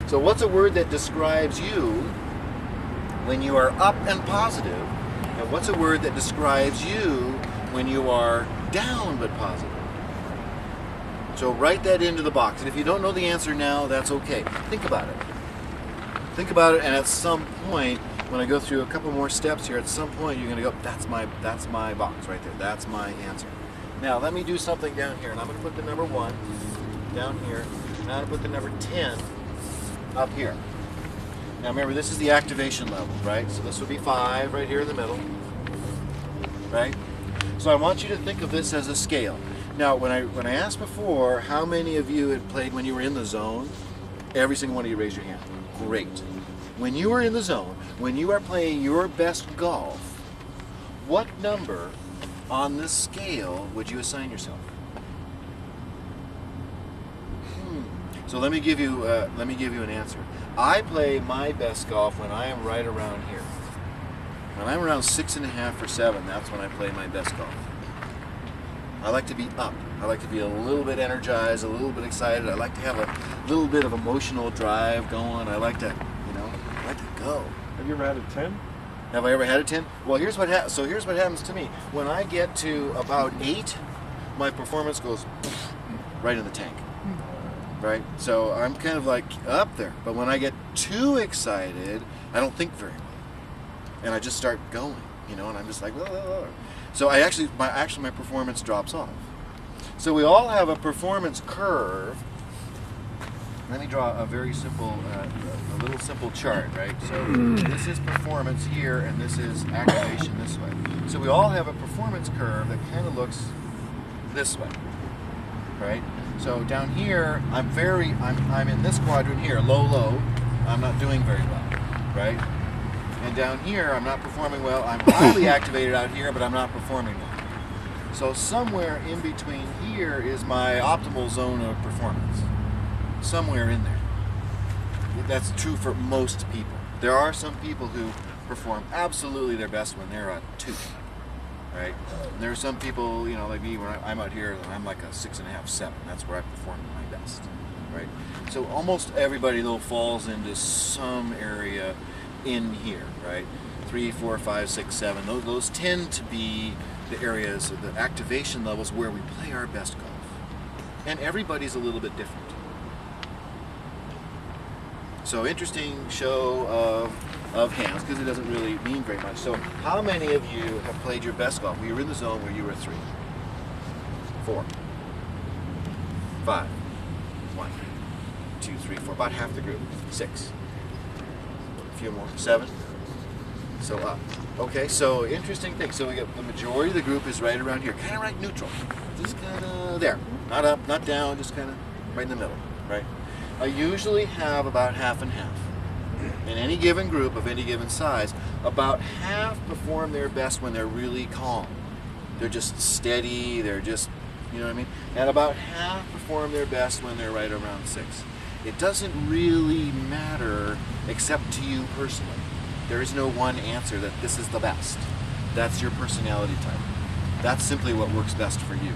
So what's a word that describes you when you are up and positive? And what's a word that describes you when you are down but positive? So write that into the box. And if you don't know the answer now, that's okay. Think about it. Think about it, and at some point, when I go through a couple more steps here, at some point you're going to go, that's my box right there. That's my answer. Now let me do something down here, and I'm going to put the number 1 down here. Now I'm going to put the number 10 up here. Now remember, this is the activation level, right? So this would be 5 right here in the middle, right? So I want you to think of this as a scale. Now, when I asked before how many of you had played when you were in the zone, every single one of you raised your hand. Great. When you are in the zone, when you are playing your best golf, what number on this scale would you assign yourself? So let me give you an answer. I play my best golf when I am right around here. When I'm around 6.5 or 7, that's when I play my best golf. I like to be up. I like to be a little bit energized, a little bit excited. I like to have a little bit of emotional drive going. I like to, I like to go. Have you ever had a 10? Have I ever had a 10? Well, here's what happens to me. When I get to about 8, my performance goes right in the tank. Right? So I'm kind of like up there. But when I get too excited, I don't think very well. And I just start going, and I'm just like, whoa. So my performance drops off. So we all have a performance curve. Let me draw a very simple, a little simple chart, right? So this is performance here, and this is activation this way. So we all have a performance curve that kind of looks this way, right? So down here, I'm in this quadrant here, low. I'm not doing very well, right? And down here, I'm not performing well. I'm highly activated out here, but I'm not performing well. So somewhere in between here is my optimal zone of performance. Somewhere in there. That's true for most people. There are some people who perform absolutely their best when they're at 2. Right? There are some people, like me, when I'm out here, I'm like a 6.5, 7. That's where I perform my best. Right? So almost everybody, though, falls into some area in here, right? 3, 4, 5, 6, 7. Those tend to be the areas, the activation levels where we play our best golf. And everybody's a little bit different. So interesting show of hands, because it doesn't really mean very much. So how many of you have played your best golf? We were in the zone where you were 3, 4, 5, 1, 2, 3, 4, about half the group, 6. A few more, 7. So up. Okay, so interesting thing. So we got the majority of the group is right around here, kind of right neutral, just kind of there, not up, not down, just kind of right in the middle, right? I usually have about half and half. In any given group of any given size, about half perform their best when they're really calm. They're just steady, they're just, you know what I mean? And about half perform their best when they're right around 6. It doesn't really matter except to you personally. There is no one answer that this is the best. That's your personality type. That's simply what works best for you.